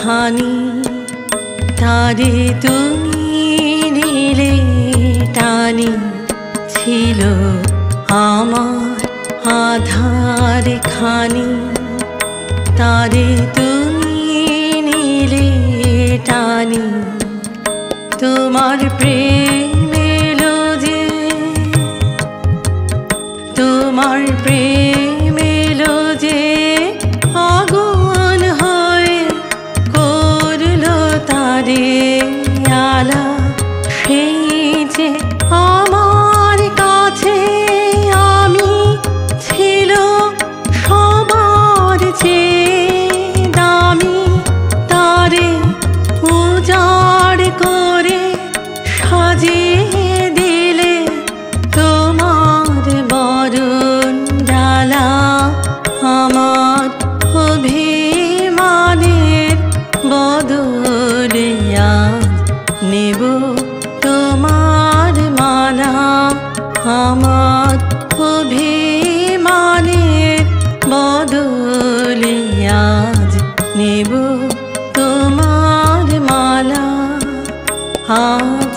খানি তারে তুমি নিলে টানি ছিল আমার আধার খানি তারে তুমি নিলে টানি তোমার প্রেম এলো যে তোমার প্রেম এলো যে আগুন হয়ে করলো তারে আলা সেই যে আমার কাছে আমি ছিল সবার চেয়ে দামি তারে উজাড় করে সাজিয়ে দিলে তোমার বরণ ডালা আমার অভিমানের বদলে আজ নেব তোমার মালা আমার অভিমানের বদলে আজ নেব তোমার মালা আজ